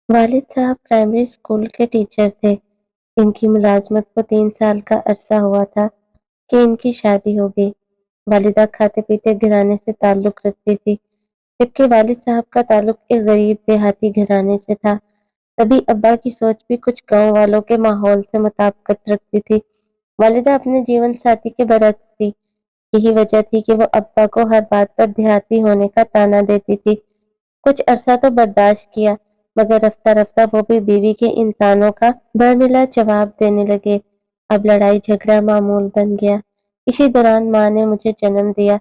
والد صاحب primary school کے ٹیچر تھے۔ ان کی ملازمت کو 3 سال کا عرصہ ہوا تھا کہ ان کی شادی ہو گئی۔ والدہ کھاتے پیتے گھرانے سے تعلق رکھتی تھی، جبکہ والد صاحب کا تعلق ایک غریب دیہاتی گھرانے سے تھا۔ تبھی ابا کی سوچ بھی کچھ گاؤں والوں کے ماحول سے مطابقت رکھتی تھی۔ والدہ اپنے جیون ساتھی کے برعکس تھی۔ یہی وجہ تھی کہ وہ ابا کو ہر بات پر دیہاتی ہونے کا طعنہ دیتی تھی۔ کچھ عرصہ تو برداشت کیا، مگر رفتہ رفتہ وہ بھی بیوی کے ان طعنوں کا برملا جواب دینے لگے۔ اب لڑائی جھگڑا معمول بن گیا۔ اسی دوران ماں نے مجھے جنم دیا۔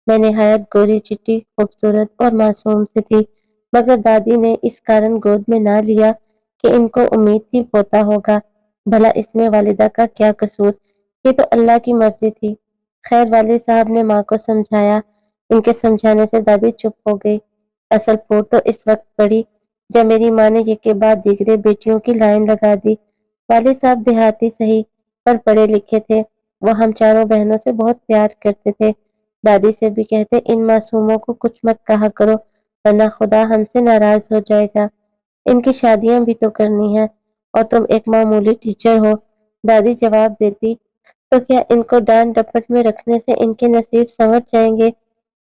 میں نہایت گوری چٹی، خوبصورت اور معصوم سی تھی، مگر دادی نے اس کارن گود میں نہ لیا کہ ان کو امید تھی پوتا ہوگا۔ بھلا اس میں والدہ کا کیا قصور؟ یہ تو اللہ کی مرضی تھی۔ خیر والد صاحب نے ماں کو سمجھایا۔ ان کے سمجھانے سے دادی چپ ہو گئی۔ اصل پھوٹ تو اس وقت پڑی جب میری ماں نے ایک کے بعد دیگرے بیٹیوں کی لائن لگا دی۔ والد صاحب دیہاتی صحیح پر پڑھے لکھے تھے۔ وہ ہم چاروں بہنوں سے بہت پیار کرتے تھے۔ دادی سے بھی کہتے ان معصوموں کو کچھ مت کہا کرو، ورنہ خدا ہم سے ناراض ہو جائے گا۔ ان کی شادیاں بھی تو کرنی ہیں، اور تم ایک معمولی ٹیچر ہو۔ دادی جواب دیتی، تو کیا ان کو ڈانٹ ڈپٹ میں رکھنے سے ان کے نصیب سنور جائیں گے؟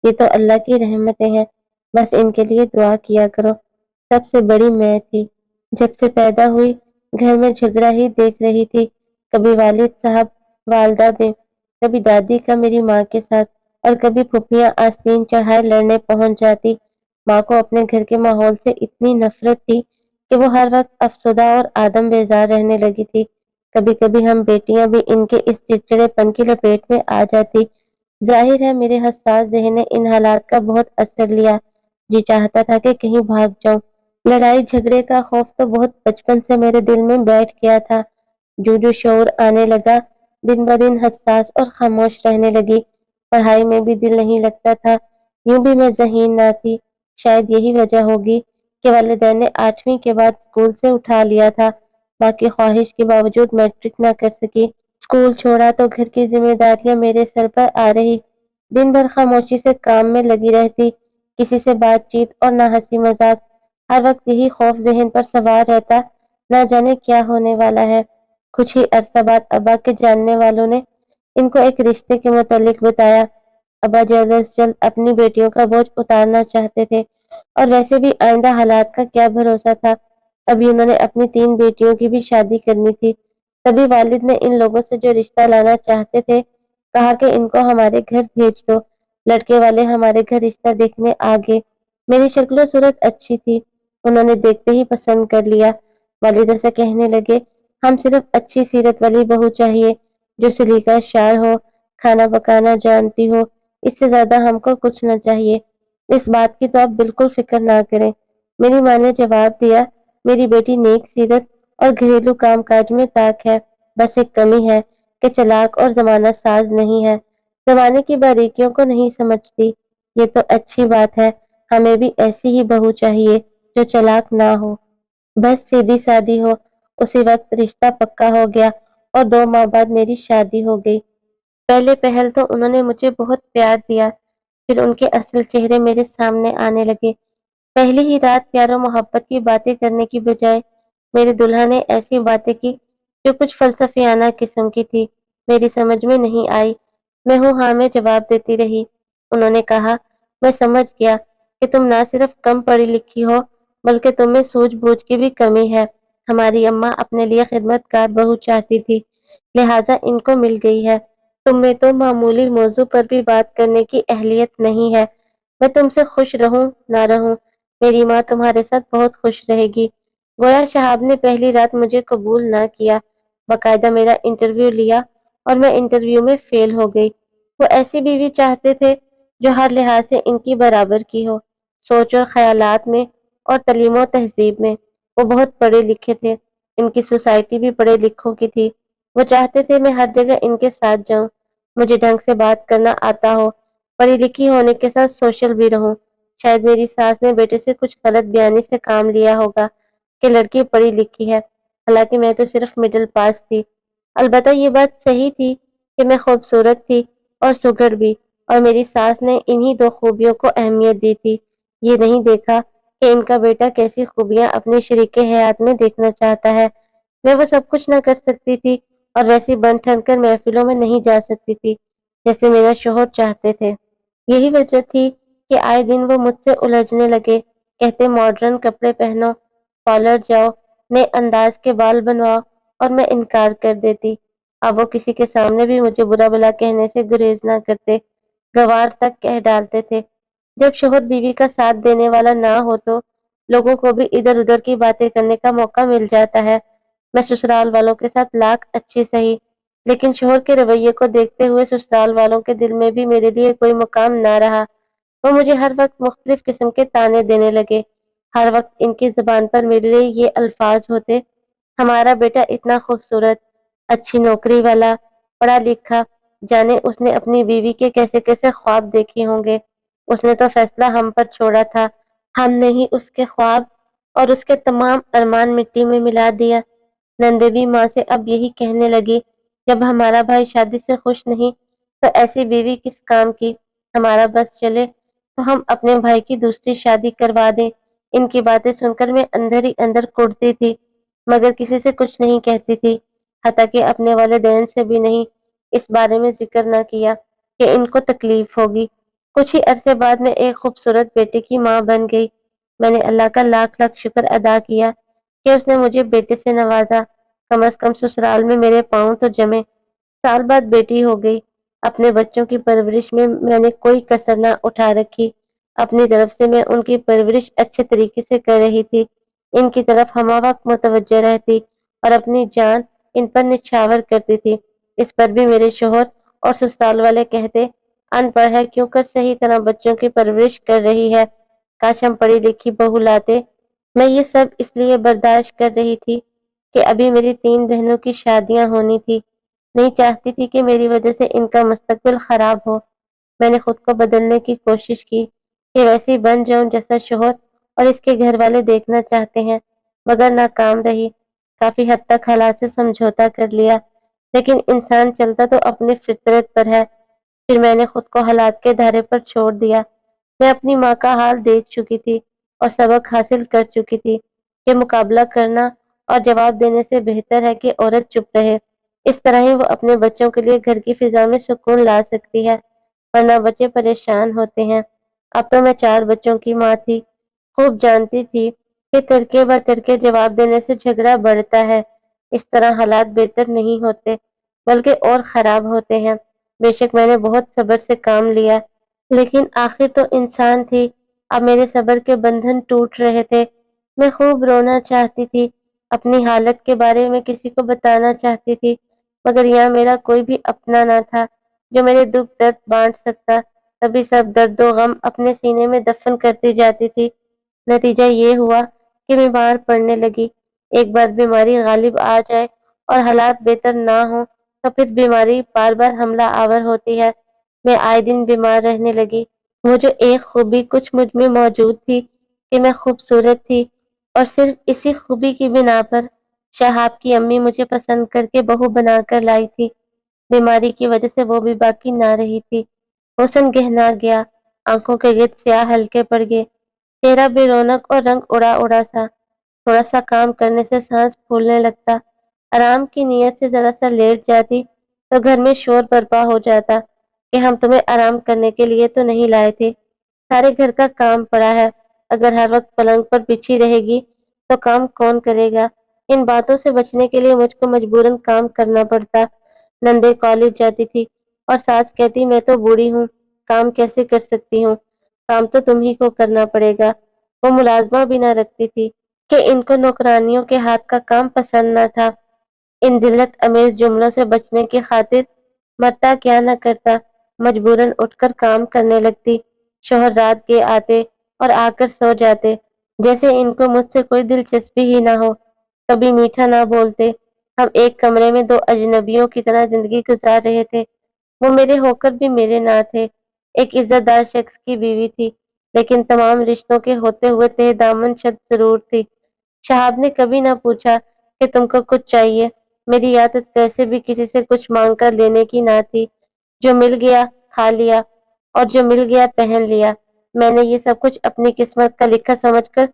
یہ تو اللہ کی رحمتیں ہیں، بس ان کے لیے دعا کیا کرو۔ سب سے بڑی میں تھی۔ جب سے پیدا ہوئی گھر میں جھگڑا ہی دیکھ رہی تھی، کبھی والد صاحب والدہ میں، کبھی دادی کا میری ماں کے ساتھ، اور کبھی پھپھیاں آستین چڑھائے لڑنے پہنچ جاتی۔ ماں کو اپنے گھر کے ماحول سے اتنی نفرت تھی کہ وہ ہر وقت افسردہ اور آدم بیزار رہنے لگی تھی۔ کبھی کبھی ہم بیٹیاں بھی ان کے اس چڑچڑے پن کی لپیٹ میں آ جاتی۔ ظاہر ہے میرے حساس ذہن نے ان حالات کا بہت اثر لیا۔ جی چاہتا تھا کہ کہیں بھاگ جاؤں۔ لڑائی جھگڑے کا خوف تو بہت بچپن سے میرے دل میں بیٹھ گیا تھا۔ جو جو شعور آنے لگا، دن بدن حساس اور خاموش رہنے لگی۔ پڑھائی میں بھی دل نہیں لگتا تھا۔ یوں بھی میں ذہین نہ تھی۔ شاید یہی وجہ ہوگی کہ والدین نے 8ویں کے بعد اسکول سے اٹھا لیا تھا۔ ماں کی خواہش کے باوجود میٹرک نہ کر سکی۔ اسکول چھوڑا تو گھر کی ذمہ داریاں میرے سر پر آ رہی۔ دن بھر خاموشی سے کام میں لگی رہتی، کسی سے بات چیت اور نہ ہنسی مذاق۔ ہر وقت یہی خوف ذہن پر سوار رہتا، نہ جانے کیا ہونے والا ہے۔ کچھ ہی عرصہ بعد ابا کے جاننے والوں نے ان کو ایک رشتے کے متعلق بتایا۔ ابا جلد از جلد اپنی بیٹیوں کا بوجھ اتارنا چاہتے تھے، اور ویسے بھی آئندہ حالات کا کیا بھروسہ تھا۔ ابھی انہوں نے اپنی 3 بیٹیوں کی بھی شادی کرنی تھی۔ تبھی والد نے ان لوگوں سے جو رشتہ لانا چاہتے تھے، کہا کہ ان کو ہمارے گھر بھیج دو۔ لڑکے والے ہمارے گھر رشتہ دیکھنے آ گئے۔ میری شکل و صورت اچھی تھی، انہوں نے دیکھتے ہی پسند کر لیا۔ والدہ سے کہنے لگے، ہم صرف اچھی سیرت والی بہو چاہیے، جو سلیقہ شعر ہو، کھانا پکانا جانتی ہو۔ اس سے زیادہ ہم کو کچھ نہ چاہیے۔ اس بات کی تو آپ بالکل فکر نہ کریں۔ میری ماں نے جواب دیا، میری بیٹی نیک سیرت اور گھریلو کام کاج میں طاق ہے، بس ایک کمی ہے کہ چلاک اور زمانہ ساز نہیں ہے، زمانے کی باریکیوں کو نہیں سمجھتی۔ یہ تو اچھی بات ہے، ہمیں بھی ایسی ہی بہو چاہیے جو چلاک نہ ہو، بس سیدھی سادی ہو۔ اسی وقت رشتہ پکا ہو گیا، اور 2 ماہ بعد میری شادی ہو گئی۔ پہلے پہل تو انہوں نے مجھے بہت پیار دیا، پھر ان کے اصل چہرے میرے سامنے آنے لگے۔ پہلی ہی رات پیار و محبت کی باتیں کرنے کی بجائے میرے دلہا نے ایسی باتیں کی جو کچھ فلسفیانہ قسم کی تھی۔ میری سمجھ میں نہیں آئی، میں ہوں ہاں میں جواب دیتی رہی۔ انہوں نے کہا، میں سمجھ گیا کہ تم نہ صرف کم پڑھی لکھی ہو، بلکہ تم میں سوجھ بوجھ کی بھی کمی ہے۔ ہماری اماں اپنے لیے خدمت گار بہو چاہتی تھی، لہٰذا ان کو مل گئی ہے۔ تم میں تو معمولی موضوع پر بھی بات کرنے کی اہلیت نہیں ہے۔ میں تم سے خوش رہوں نہ رہوں، میری ماں تمہارے ساتھ بہت خوش رہے گی۔ گویا شہاب نے پہلی رات مجھے قبول نہ کیا، باقاعدہ میرا انٹرویو لیا، اور میں انٹرویو میں فیل ہو گئی۔ وہ ایسی بیوی چاہتے تھے جو ہر لحاظ سے ان کی برابر کی ہو، سوچ اور خیالات میں اور تعلیم و تہذیب میں۔ وہ بہت پڑھے لکھے تھے، ان کی سوسائٹی بھی پڑھے لکھوں کی تھی۔ وہ چاہتے تھے میں ہر جگہ ان کے ساتھ جاؤں، مجھے ڈھنگ سے بات کرنا آتا ہو، پڑھی لکھی ہونے کے ساتھ سوشل بھی رہوں۔ شاید میری ساس نے بیٹے سے کچھ غلط بیانی سے کام لیا ہوگا کہ لڑکی پڑھی لکھی ہے، حالانکہ میں تو صرف مڈل پاس تھی۔ البتہ یہ بات صحیح تھی کہ میں خوبصورت تھی اور سگڑ بھی، اور میری ساس نے انہی 2 خوبیوں کو اہمیت دی تھی۔ یہ نہیں دیکھا کہ ان کا بیٹا کیسی خوبیاں اپنے شریک حیات میں دیکھنا چاہتا ہے۔ میں وہ سب کچھ نہ کر سکتی تھی اور ویسی بن ٹھن کر محفلوں میں نہیں جا سکتی تھی جیسے میرا شوہر چاہتے تھے۔ یہی وجہ تھی کہ آئے دن وہ مجھ سے الجھنے لگے، کہتے ماڈرن کپڑے پہنو، پارلر جاؤ، نئے انداز کے بال بنواؤ، اور میں انکار کر دیتی۔ اب وہ کسی کے سامنے بھی مجھے برا بلا کہنے سے گریز نہ کرتے، گوار تک کہہ ڈالتے تھے۔ جب شوہر بیوی کا ساتھ دینے والا نہ ہو تو لوگوں کو بھی ادھر ادھر کی باتیں کرنے کا موقع مل جاتا ہے۔ میں سسرال والوں کے ساتھ لاکھ اچھی سہی، لیکن شوہر کے رویے کو دیکھتے ہوئے سسرال والوں کے دل میں بھی میرے لیے کوئی مقام نہ رہا۔ وہ مجھے ہر وقت مختلف قسم کے طعنے دینے لگے۔ ہر وقت ان کی زبان پر میرے لیے یہ الفاظ ہوتے: ہمارا بیٹا اتنا خوبصورت، اچھی نوکری والا، پڑھا لکھا، جانے اس نے اپنی بیوی کے کیسے کیسے خواب دیکھے ہوں گے۔ اس نے تو فیصلہ ہم پر چھوڑا تھا، ہم نے ہی اس کے خواب اور اس کے تمام ارمان مٹی میں ملا دیا۔ نندے بھی ماں سے اب یہی کہنے لگی: جب ہمارا بھائی شادی سے خوش نہیں تو ایسی بیوی کس کام کی؟ ہمارا بس چلے تو ہم اپنے بھائی کی دوسری شادی کروا دیں۔ ان کی باتیں سن کر میں اندر ہی اندر کڑتی تھی، مگر کسی سے کچھ نہیں کہتی تھی، حتیٰ کہ اپنے والدین سے بھی نہیں، اس بارے میں ذکر نہ کیا کہ ان کو تکلیف ہوگی۔ کچھ ہی عرصے بعد میں ایک خوبصورت بیٹے کی ماں بن گئی۔ میں نے اللہ کا لاکھ لاکھ شکر ادا کیا کہ اس نے مجھے بیٹے سے نوازا۔ کم از کم سسرال میں میرے پاؤں تو جمے۔ سال بعد بیٹی ہو گئی۔ اپنے بچوں کی پرورش میں نے کوئی کسر نہ اٹھا رکھی۔ اپنی طرف سے میں ان کی پرورش اچھے طریقے سے کر رہی تھی، ان کی طرف ہمہ وقت متوجہ رہتی اور اپنی جان ان پر نچھاور کرتی تھی۔ اس پر بھی میرے شوہر اور سسرال والے کہتے: ان پڑھ ہے کیوں کر صحیح طرح بچوں کی پرورش کر رہی ہے، کاش ہم پڑھی لکھی بہو لاتے۔ میں یہ سب اس لیے برداشت کر رہی تھی کہ ابھی میری 3 بہنوں کی شادیاں ہونی تھی، نہیں چاہتی تھی کہ میری وجہ سے ان کا مستقبل خراب ہو۔ میں نے خود کو بدلنے کی کوشش کی کہ ویسی بن جاؤں جیسا شوہر اور اس کے گھر والے دیکھنا چاہتے ہیں، مگر ناکام رہی۔ کافی حد تک حالات سے سمجھوتا کر لیا، لیکن انسان چلتا تو اپنی فطرت پر ہے۔ پھر میں نے خود کو حالات کے دھارے پر چھوڑ دیا۔ میں اپنی ماں کا حال دیکھ چکی تھی اور سبق حاصل کر چکی تھی کہ مقابلہ کرنا اور جواب دینے سے بہتر ہے کہ عورت چپ رہے۔ اس طرح ہی وہ اپنے بچوں کے لیے گھر کی فضا میں سکون لا سکتی ہے، ورنہ بچے پریشان ہوتے ہیں۔ اب تو میں 4 بچوں کی ماں تھی، خوب جانتی تھی کہ ترکے بہ ترکے جواب دینے سے جھگڑا بڑھتا ہے۔ اس طرح حالات بہتر نہیں ہوتے بلکہ اور خراب ہوتے ہیں۔ بے شک میں نے بہت صبر سے کام لیا، لیکن آخر تو انسان تھی۔ اب میرے صبر کے بندھن ٹوٹ رہے تھے۔ میں خوب رونا چاہتی تھی، اپنی حالت کے بارے میں کسی کو بتانا چاہتی تھی، مگر یہاں میرا کوئی بھی اپنا نہ تھا جو میرے دکھ درد بانٹ سکتا۔ تبھی سب درد و غم اپنے سینے میں دفن کرتی جاتی تھی۔ نتیجہ یہ ہوا کہ بیمار پڑنے لگی۔ ایک بار بیماری غالب آ جائے اور حالات بہتر نہ ہوں تو پھر بیماری بار بار حملہ آور ہوتی ہے۔ میں آئے دن بیمار رہنے لگی۔ وہ جو ایک خوبی کچھ مجھ میں موجود تھی کہ میں خوبصورت تھی، اور صرف اسی خوبی کی بنا پر شہاب کی امی مجھے پسند کر کے بہو بنا کر لائی تھی، بیماری کی وجہ سے وہ بھی باقی نہ رہی تھی۔ حسن گہنا گیا، آنکھوں کے گرد سیاہ ہلکے پڑ گئے، چہرہ بے رونق اور رنگ اڑا اڑا سا۔ تھوڑا سا کام کرنے سے سانس پھولنے لگتا، آرام کی نیت سے ذرا سا لیٹ جاتی تو گھر میں شور برپا ہو جاتا کہ ہم تمہیں آرام کرنے کے لیے تو نہیں لائے تھے، سارے گھر کا کام پڑا ہے، اگر ہر وقت پلنگ پر بچھی رہے گی تو کام کون کرے گا؟ ان باتوں سے بچنے کے لیے مجھ کو مجبوراً کام کرنا پڑتا۔ نندے کالج جاتی تھی اور ساس کہتی میں تو بوڑھی ہوں، کام کیسے کر سکتی ہوں، کام تو تم ہی کو کرنا پڑے گا۔ وہ ملازمہ بھی نہ رکھتی تھی کہ ان کو نوکرانیوں کے ہاتھ کا کام پسند نہ تھا۔ ان ذلت امیز جملوں سے بچنے کی خاطر مرتا کیا نہ کرتا، مجبوراً اٹھ کر کام کرنے لگتی۔ شوہر رات کے آتے اور آ کر سو جاتے، جیسے ان کو مجھ سے کوئی دلچسپی ہی نہ ہو۔ کبھی میٹھا نہ بولتے۔ ہم ایک کمرے میں 2 اجنبیوں کی طرح زندگی گزار رہے تھے۔ وہ میرے ہو کر بھی میرے نہ تھے۔ ایک عزت دار شخص کی بیوی تھی، لیکن تمام رشتوں کے ہوتے ہوئے تہ دامن شد ضرور تھی۔ شہاب نے کبھی نہ پوچھا کہ تم کو کچھ چاہیے۔ میری عادت ویسے بھی کسی سے کچھ مانگ کر لینے کی نہ تھی، جو مل گیا کھا لیا اور جو مل گیا پہن لیا۔ میں نے یہ سب کچھ اپنی قسمت کا لکھا سمجھ کر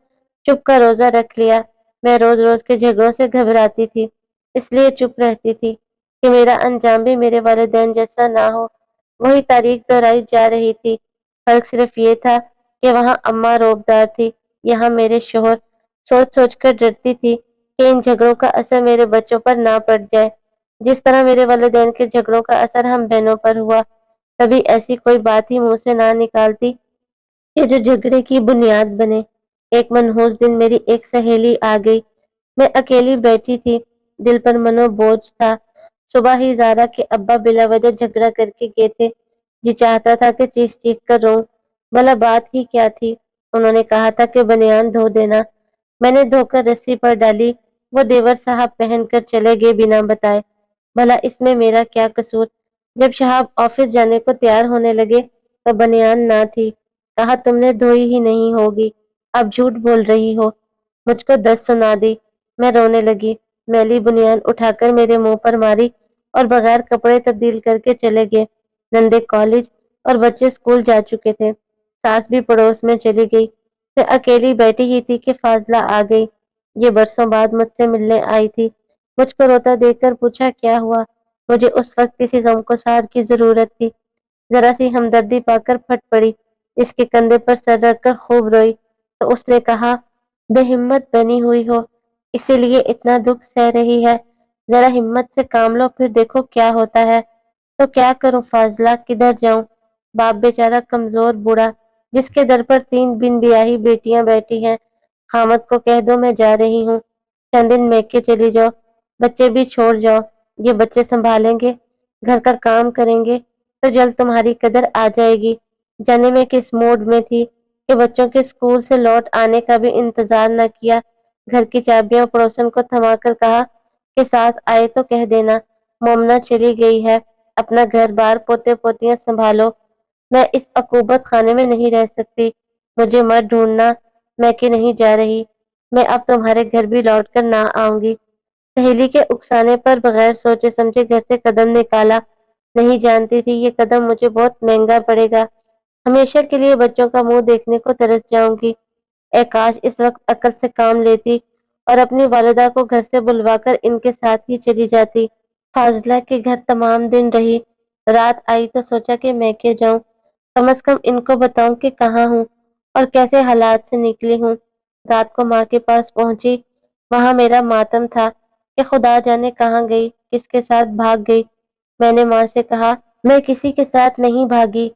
چپ کا روزہ رکھ لیا۔ میں روز روز کے جھگڑوں سے گھبراتی تھی، اس لیے چپ رہتی تھی کہ میرا انجام بھی میرے والدین جیسا نہ ہو۔ وہی تاریخ دہرائی جا رہی تھی، فرق صرف یہ تھا کہ وہاں اماں روبدار تھی، یہاں میرے شوہر۔ سوچ سوچ کر ڈرتی تھی کہ ان جھگڑوں کا اثر میرے بچوں پر نہ پڑ جائے، جس طرح میرے والدین کے جھگڑوں کا اثر ہم بہنوں پر ہوا۔ کبھی ایسی کوئی بات ہی منہ سے نہ نکالتی کہ جو جھگڑے کی بنیاد بنے۔ ایک منحوس دن میری ایک سہیلی آ گئی، میں اکیلی بیٹھی تھی، دل پر منو بوجھ تھا۔ صبح ہی زارا کے ابا بلا وجہ جھگڑا کر کے گئے تھے۔ جی چاہتا تھا کہ چیخ چیخ کر روؤں، بھلا بات ہی کیا تھی؟ انہوں نے کہا تھا کہ بنیان دھو دینا۔ میں نے دھو کر رسی پر ڈالی، وہ دیور صاحب پہن کر چلے گئے بنا بتائے۔ بھلا اس میں میرا کیا قصور؟ جب شہاب آفس جانے کو تیار ہونے لگے تو بنیان نہ تھی۔ کہا تم نے دھوئی ہی نہیں ہوگی، اب جھوٹ بول رہی ہو۔ مجھ کو دست سنا دی، میں رونے لگی۔ میلی بنیان اٹھا کر میرے منہ پر ماری اور بغیر کپڑے تبدیل کر کے چلے گئے۔ نندے کالج اور بچے اسکول جا چکے تھے، ساس بھی پڑوس میں چلی گئی۔ میں اکیلی بیٹھی ہی تھی کہ فاضلہ آ گئی۔ یہ برسوں بعد مجھ سے ملنے آئی تھی۔ مجھ کو روتا دیکھ کر پوچھا کیا ہوا؟ مجھے اس وقت کسی غمگسار کی ضرورت تھی۔ ذرا سی ہمدردی پا کر پھٹ پڑی، اس کے کندھے پر سر رکھ کر خوب روئی تو اس نے کہا بے ہمت بنی ہوئی ہو، اسی لیے اتنا دکھ سہ رہی ہے، ذرا ہمت سے کام لو پھر دیکھو کیا ہوتا ہے۔ تو کیا کروں فاضلہ، کدھر جاؤں؟ باپ بیچارہ کمزور بوڑھا جس کے در پر 3 بن بیاہی بیٹیاں بیٹھی ہیں، خامد کو کہہ دو میں جا رہی ہوں، چند دن میکے چلی جاؤ، بچے بھی چھوڑ جاؤ، یہ بچے سنبھالیں گے، گھر کا کام کریں گے تو جلد تمہاری قدر آ جائے گی۔ جانے میں کس موڈ میں تھی کہ بچوں کے اسکول سے لوٹ آنے کا بھی انتظار نہ کیا، گھر کی چابیاں پڑوسن کو تھما کر کہا کہ ساس آئے تو کہہ دینا مومنا چلی گئی ہے، اپنا گھر بار پوتے پوتیاں سنبھالو، میں اس عقوبت خانے میں نہیں رہ سکتی، مجھے مت ڈھونڈنا، میں کہ نہیں جا رہی، میں اب تمہارے گھر بھی لوٹ کر نہ آؤں گی۔ سہیلی کے اکسانے پر بغیر سوچے سمجھے گھر سے قدم نکالا۔ نہیں جانتی تھی یہ قدم مجھے بہت مہنگا پڑے گا، ہمیشہ کے لیے بچوں کا منہ دیکھنے کو ترس جاؤں گی۔ اے کاش اس وقت عقل سے کام لیتی اور اپنی والدہ کو گھر سے بلوا کر ان کے ساتھ ہی چلی جاتی۔ فاضلہ کے گھر تمام دن رہی، رات آئی تو سوچا کہ میں کے جاؤں، کم از کم ان کو بتاؤں کہ کہاں ہوں اور کیسے حالات سے نکلی ہوں۔ رات کو ماں کے پاس پہنچی، وہاں میرا ماتم تھا کہ خدا جانے کہاں گئی، کس کے ساتھ بھاگ گئی۔ میں نے ماں سے کہا میں کسی کے ساتھ نہیں بھاگی،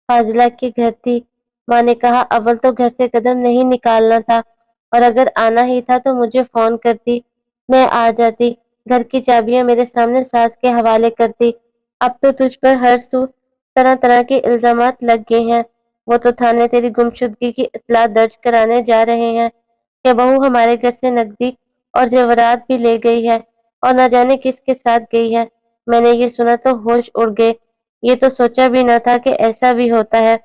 فاضلہ کے گھر تھی۔ ماں نے کہا اول تو گھر سے قدم نہیں نکالنا تھا، اور اگر آنا ہی تھا تو مجھے فون کرتی، میں آ جاتی، گھر کی چابیاں میرے سامنے ساس کے حوالے کرتی۔ اب تو تجھ پر ہر سو طرح طرح کے الزامات لگ گئے ہیں، وہ تو تھانے تیری گمشدگی کی اطلاع درج کرانے جا رہے ہیں کہ بہو ہمارے گھر سے نقدی اور زیورات بھی لے گئی ہے اور نہ جانے کس کے ساتھ گئی ہے۔ میں نے یہ سنا تو ہوش اڑ گئے، یہ تو سوچا بھی نہ تھا کہ ایسا بھی ہوتا ہے۔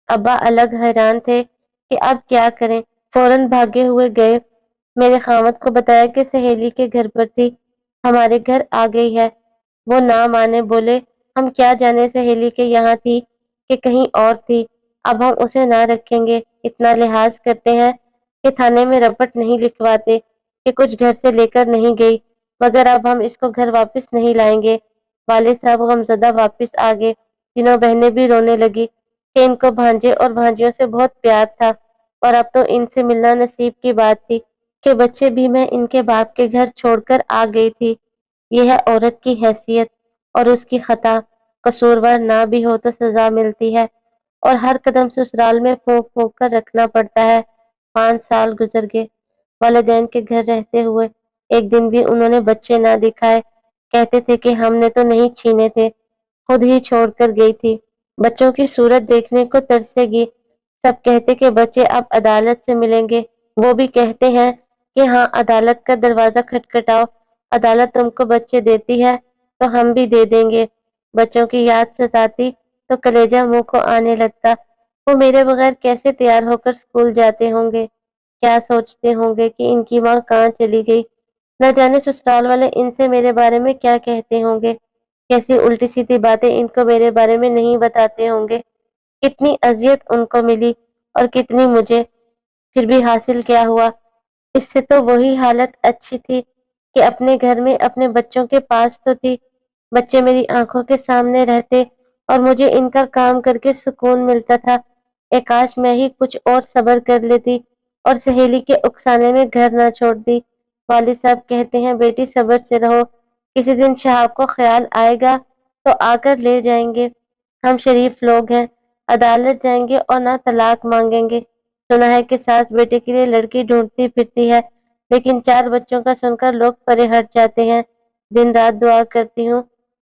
ابا الگ حیران تھے کہ اب کیا کریں، فوراً بھاگے ہوئے گئے، میرے خاوند کو بتایا کہ سہیلی کے گھر پر تھی، ہمارے گھر آ گئی ہے۔ وہ نہ مانے، بولے ہم کیا جانے سہیلی کے یہاں تھی کہ کہیں اور تھی، اب ہم اسے نہ رکھیں گے، اتنا لحاظ کرتے ہیں کہ تھانے میں رپٹ نہیں لکھواتے کہ کچھ گھر سے لے کر نہیں گئی، مگر اب ہم اس کو گھر واپس نہیں لائیں گے۔ والد صاحب غمزدہ واپس آ گئے، تینوں بہنیں بھی رونے لگی کہ ان کو بھانجے اور بھانجیوں سے بہت پیار تھا اور اب تو ان سے ملنا نصیب کی بات تھی کہ بچے بھی میں ان کے باپ کے گھر چھوڑ کر آ گئی تھی۔ یہ ہے عورت کی حیثیت اور اس کی خطا، قصوروار نہ بھی ہو تو سزا ملتی ہے اور ہر قدم سسرال میں پھونک پھونک کر رکھنا پڑتا ہے۔ 5 سال گزر گئے والدین کے گھر رہتے ہوئے، ایک دن بھی انہوں نے بچے نہ دکھائے، کہتے تھے کہ ہم نے تو نہیں چھینے تھے، خود ہی چھوڑ کر گئی تھی۔ بچوں کی صورت دیکھنے کو ترسے گی، سب کہتے کہ بچے اب عدالت سے ملیں گے، وہ بھی کہتے ہیں کہ ہاں عدالت کا دروازہ کھٹکھٹاؤ، عدالت تم کو بچے دیتی ہے تو ہم بھی دے دیں گے۔ بچوں کی یاد ستاتی تو کلیجہ منہ کو آنے لگتا، وہ میرے بغیر کیسے تیار ہو کر اسکول جاتے ہوں گے، کیا سوچتے ہوں گے کہ ان کی ماں کہاں چلی گئی، نہ جانے سسرال والے ان سے میرے بارے میں کیا کہتے ہوں گے، کیسی الٹی سیدھی باتیں ان کو میرے بارے میں نہیں بتاتے ہوں گے، کتنی اذیت ان کو ملی اور کتنی مجھے، پھر بھی حاصل کیا ہوا؟ اس سے تو وہی حالت اچھی تھی کہ اپنے گھر میں اپنے بچوں کے پاس تو تھی، بچے میری آنکھوں کے سامنے رہتے اور مجھے ان کا کام کر کے سکون ملتا تھا۔ کاش میں ہی کچھ اور صبر کر لیتی اور سہیلی کے اکسانے میں گھر نہ چھوڑ دی۔ والد صاحب کہتے ہیں بیٹی صبر سے رہو، کسی دن شہاب کو خیال آئے گا تو آ کر لے جائیں گے۔ ہم شریف لوگ ہیں، عدالت جائیں گے اور نہ طلاق مانگیں گے۔ سنا ہے کہ ساس بیٹے کے لیے لڑکی ڈھونڈتی پھرتی ہے، لیکن 4 بچوں کا سن کر لوگ پرے ہٹ جاتے ہیں۔ دن رات دعا کرتی ہوں،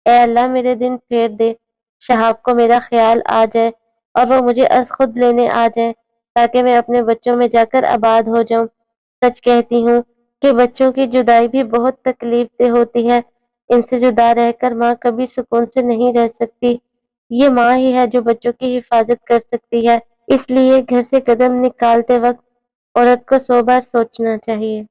اے اللہ میرے دن پھیر دے، شہاب کو میرا خیال آ جائے اور وہ مجھے از خود لینے آ جائیں تاکہ میں اپنے بچوں میں جا کر آباد ہو جاؤں۔ سچ کہتی ہوں کہ بچوں کی جدائی بھی بہت تکلیف دہ ہوتی ہے، ان سے جدا رہ کر ماں کبھی سکون سے نہیں رہ سکتی۔ یہ ماں ہی ہے جو بچوں کی حفاظت کر سکتی ہے، اس لیے گھر سے قدم نکالتے وقت عورت کو 100 بار سوچنا چاہیے۔